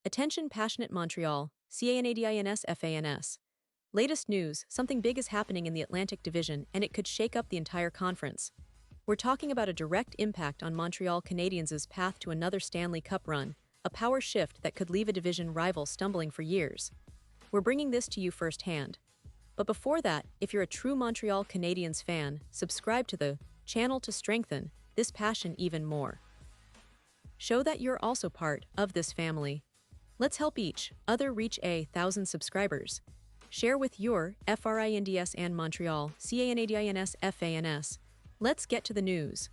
Attention passionate Montreal, Canadiens fans. Latest news, something big is happening in the Atlantic Division and it could shake up the entire conference. We're talking about a direct impact on Montreal Canadiens' path to another Stanley Cup run, a power shift that could leave a division rival stumbling for years. We're bringing this to you firsthand. But before that, if you're a true Montreal Canadiens fan, subscribe to the channel to strengthen this passion even more. Show that you're also part of this family. Let's help each other reach 1,000 subscribers. Share with your FRINDS and Montreal Canadiens fans. Let's get to the news.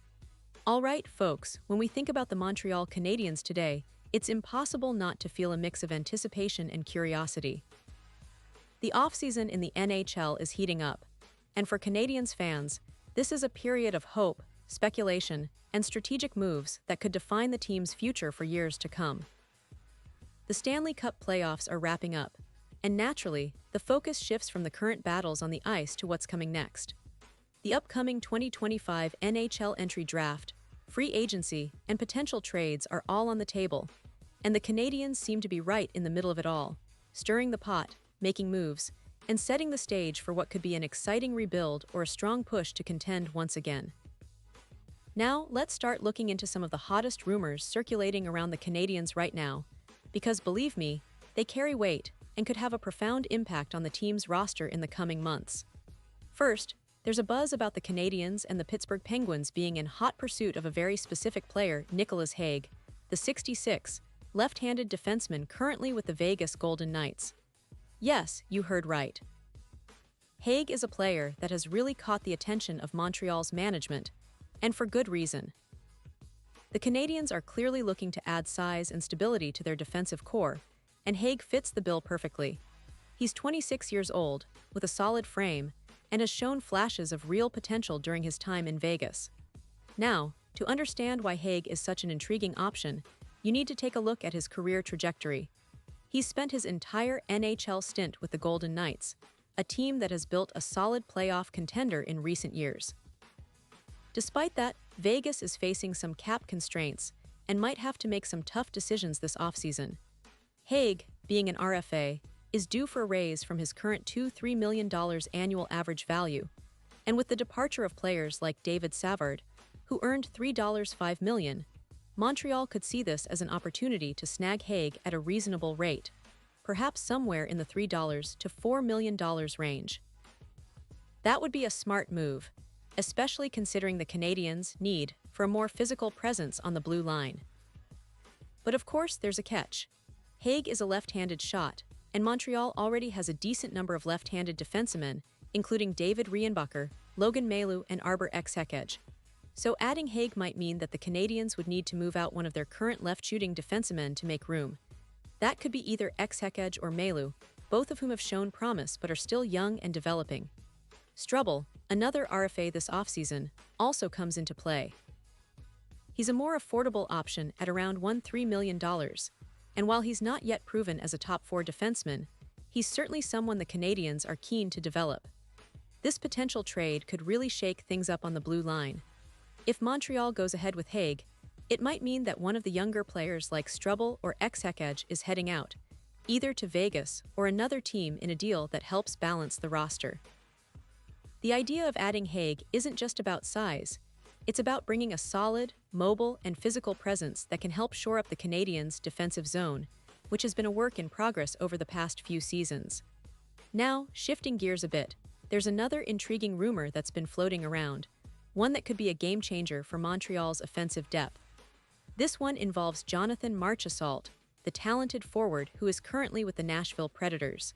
Alright folks, when we think about the Montreal Canadiens today, it's impossible not to feel a mix of anticipation and curiosity. The offseason in the NHL is heating up, and for Canadiens fans, this is a period of hope, speculation, and strategic moves that could define the team's future for years to come. The Stanley Cup playoffs are wrapping up, and naturally, the focus shifts from the current battles on the ice to what's coming next. The upcoming 2025 NHL entry draft, free agency, and potential trades are all on the table, and the Canadiens seem to be right in the middle of it all, stirring the pot, making moves, and setting the stage for what could be an exciting rebuild or a strong push to contend once again. Now, let's start looking into some of the hottest rumors circulating around the Canadiens right now, because believe me, they carry weight and could have a profound impact on the team's roster in the coming months. First, there's a buzz about the Canadiens and the Pittsburgh Penguins being in hot pursuit of a very specific player, Nicholas Hague, the 66, left-handed defenseman currently with the Vegas Golden Knights. Yes, you heard right. Hague is a player that has really caught the attention of Montreal's management, and for good reason. The Canadiens are clearly looking to add size and stability to their defensive core, and Hague fits the bill perfectly. He's 26 years old, with a solid frame, and has shown flashes of real potential during his time in Vegas. Now, to understand why Hague is such an intriguing option, you need to take a look at his career trajectory. He's spent his entire NHL stint with the Golden Knights, a team that has built a solid playoff contender in recent years. Despite that, Vegas is facing some cap constraints and might have to make some tough decisions this offseason. Hague, being an RFA, is due for a raise from his current $2-3 million annual average value, and with the departure of players like David Savard, who earned $3.5 million, Montreal could see this as an opportunity to snag Hague at a reasonable rate, perhaps somewhere in the $3 to $4 million range. That would be a smart move, especially considering the Canadiens' need for a more physical presence on the blue line. But of course, there's a catch. Hague is a left-handed shot, and Montreal already has a decent number of left-handed defensemen, including David Rienbacher, Logan Mailloux, and Arbor Xhekaj. So adding Hague might mean that the Canadiens would need to move out one of their current left-shooting defensemen to make room. That could be either Xhekaj or Mailloux, both of whom have shown promise but are still young and developing. Struble, another RFA this offseason, also comes into play. He's a more affordable option at around $1-3 million, and while he's not yet proven as a top-4 defenseman, he's certainly someone the Canadiens are keen to develop. This potential trade could really shake things up on the blue line. If Montreal goes ahead with Hague, it might mean that one of the younger players like Struble or Xhekaj is heading out, either to Vegas or another team in a deal that helps balance the roster. The idea of adding Hague isn't just about size. It's about bringing a solid, mobile, and physical presence that can help shore up the Canadiens' defensive zone, which has been a work in progress over the past few seasons. Now, shifting gears a bit, there's another intriguing rumor that's been floating around, one that could be a game-changer for Montreal's offensive depth. This one involves Jonathan Marchessault, the talented forward who is currently with the Nashville Predators.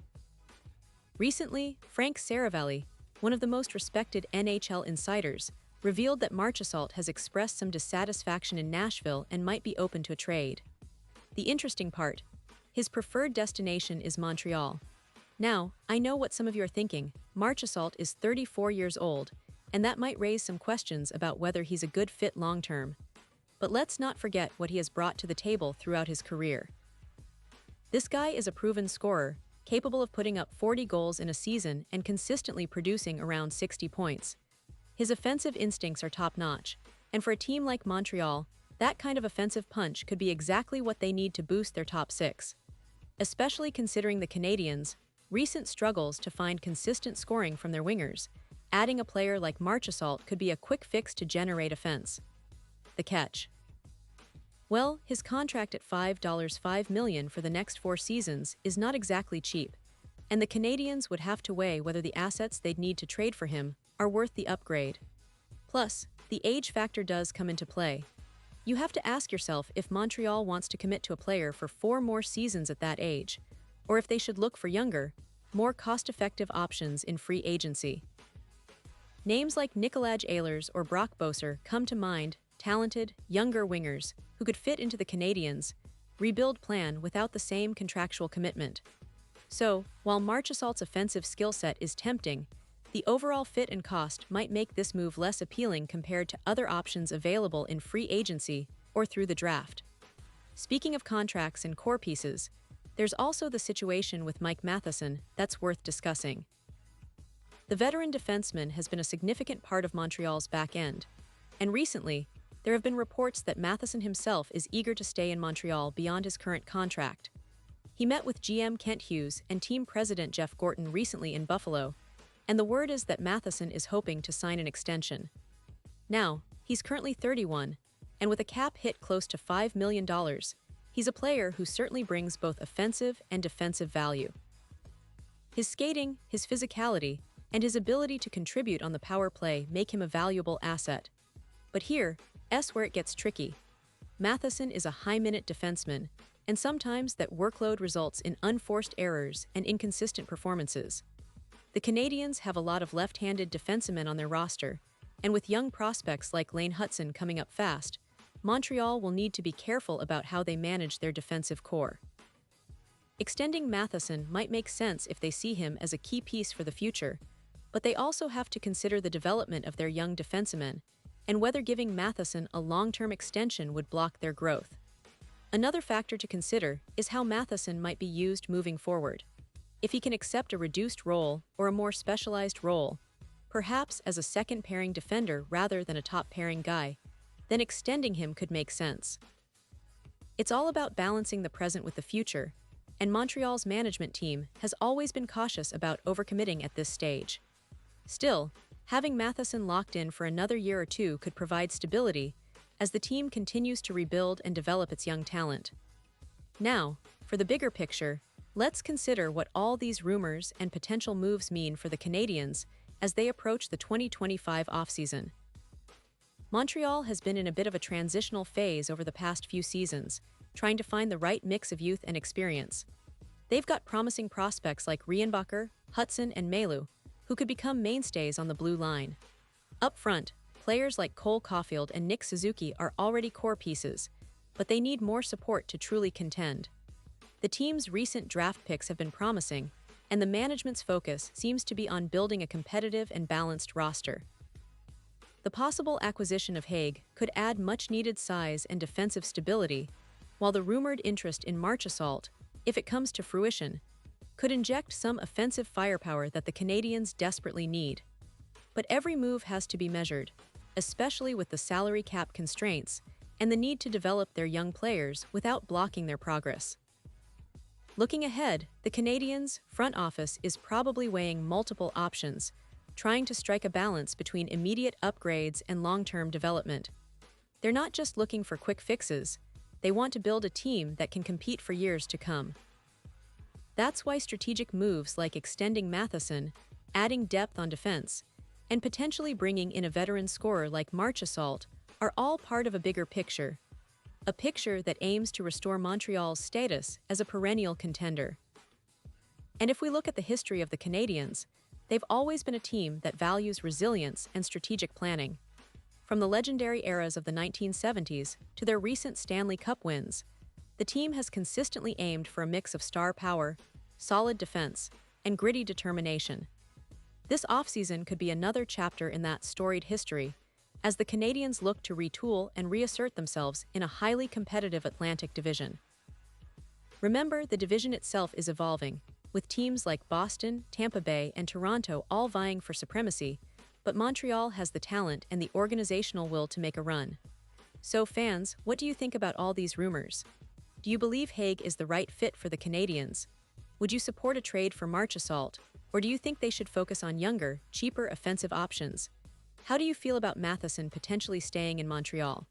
Recently, Frank Saravalli, one of the most respected NHL insiders, revealed that Marchessault has expressed some dissatisfaction in Nashville and might be open to a trade. The interesting part, his preferred destination is Montreal. Now, I know what some of you are thinking. Marchessault is 34 years old, and that might raise some questions about whether he's a good fit long-term. But let's not forget what he has brought to the table throughout his career. This guy is a proven scorer, capable of putting up 40 goals in a season and consistently producing around 60 points. His offensive instincts are top-notch, and for a team like Montreal, that kind of offensive punch could be exactly what they need to boost their top six. especially considering the Canadiens' recent struggles to find consistent scoring from their wingers. Adding a player like Marchessault could be a quick fix to generate offense. The catch. Well, his contract at $5.5 million for the next 4 seasons is not exactly cheap, and the Canadiens would have to weigh whether the assets they'd need to trade for him are worth the upgrade. Plus, the age factor does come into play. You have to ask yourself if Montreal wants to commit to a player for 4 more seasons at that age, or if they should look for younger, more cost-effective options in free agency. Names like Nikolaj Ehlers or Brock Boeser come to mind, talented, younger wingers who could fit into the Canadiens' rebuild plan without the same contractual commitment. So, while Marchessault's offensive skill set is tempting, the overall fit and cost might make this move less appealing compared to other options available in free agency or through the draft. Speaking of contracts and core pieces, there's also the situation with Mike Matheson that's worth discussing. The veteran defenseman has been a significant part of Montreal's back end, and recently, there have been reports that Matheson himself is eager to stay in Montreal beyond his current contract. He met with GM Kent Hughes and team president Jeff Gorton recently in Buffalo, and the word is that Matheson is hoping to sign an extension. Now, he's currently 31, and with a cap hit close to $5 million, he's a player who certainly brings both offensive and defensive value. His skating, his physicality, and his ability to contribute on the power play make him a valuable asset. But here's where it gets tricky. Matheson is a high-minute defenseman, and sometimes that workload results in unforced errors and inconsistent performances. The Canadiens have a lot of left-handed defensemen on their roster, and with young prospects like Lane Hutson coming up fast, Montreal will need to be careful about how they manage their defensive core. Extending Matheson might make sense if they see him as a key piece for the future, but they also have to consider the development of their young defensemen and whether giving Matheson a long-term extension would block their growth. Another factor to consider is how Matheson might be used moving forward. If he can accept a reduced role or a more specialized role, perhaps as a second-pairing defender rather than a top-pairing guy, then extending him could make sense. It's all about balancing the present with the future, and Montreal's management team has always been cautious about overcommitting at this stage. Still, having Matheson locked in for another year or two could provide stability as the team continues to rebuild and develop its young talent. Now, for the bigger picture, let's consider what all these rumors and potential moves mean for the Canadiens as they approach the 2025 offseason. Montreal has been in a bit of a transitional phase over the past few seasons, trying to find the right mix of youth and experience. They've got promising prospects like Reinbacher, Hutson, and Mailloux, who could become mainstays on the blue line. Up front, players like Cole Caulfield and Nick Suzuki are already core pieces, but they need more support to truly contend. The team's recent draft picks have been promising, and the management's focus seems to be on building a competitive and balanced roster. The possible acquisition of Hague could add much-needed size and defensive stability, while the rumored interest in Marchessault, if it comes to fruition, could inject some offensive firepower that the Canadiens desperately need. But every move has to be measured, especially with the salary cap constraints and the need to develop their young players without blocking their progress. Looking ahead, the Canadiens' front office is probably weighing multiple options, trying to strike a balance between immediate upgrades and long-term development. They're not just looking for quick fixes, they want to build a team that can compete for years to come. That's why strategic moves like extending Matheson, adding depth on defense, and potentially bringing in a veteran scorer like Marchessault are all part of a bigger picture. A picture that aims to restore Montreal's status as a perennial contender. And if we look at the history of the Canadiens, they've always been a team that values resilience and strategic planning. From the legendary eras of the 1970s to their recent Stanley Cup wins, the team has consistently aimed for a mix of star power, solid defense, and gritty determination. This offseason could be another chapter in that storied history, as the Canadiens look to retool and reassert themselves in a highly competitive Atlantic division. Remember, the division itself is evolving, with teams like Boston, Tampa Bay, and Toronto all vying for supremacy, but Montreal has the talent and the organizational will to make a run. So fans, what do you think about all these rumors? Do you believe Hague is the right fit for the Canadiens? Would you support a trade for Marchessault, or do you think they should focus on younger, cheaper offensive options? How do you feel about Matheson potentially staying in Montreal?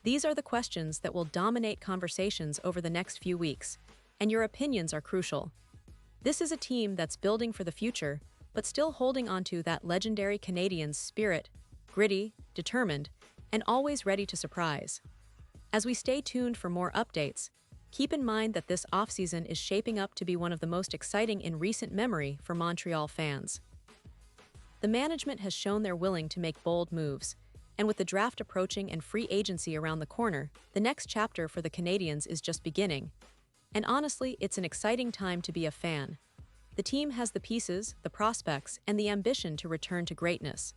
These are the questions that will dominate conversations over the next few weeks, and your opinions are crucial. This is a team that's building for the future, but still holding onto that legendary Canadiens spirit, gritty, determined, and always ready to surprise. As we stay tuned for more updates, keep in mind that this offseason is shaping up to be one of the most exciting in recent memory for Montreal fans. The management has shown they're willing to make bold moves, and with the draft approaching and free agency around the corner, the next chapter for the Canadiens is just beginning. And honestly, it's an exciting time to be a fan. The team has the pieces, the prospects, and the ambition to return to greatness.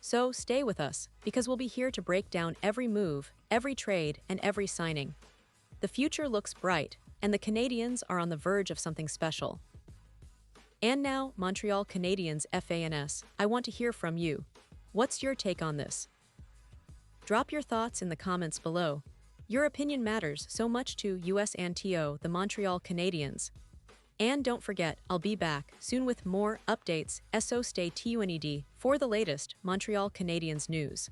So stay with us, because we'll be here to break down every move, every trade, and every signing. The future looks bright, and the Canadiens are on the verge of something special. And now, Montreal Canadiens fans, I want to hear from you. What's your take on this? Drop your thoughts in the comments below. Your opinion matters so much to us and the Montreal Canadiens. And don't forget, I'll be back soon with more updates, so stay tuned for the latest Montreal Canadiens news.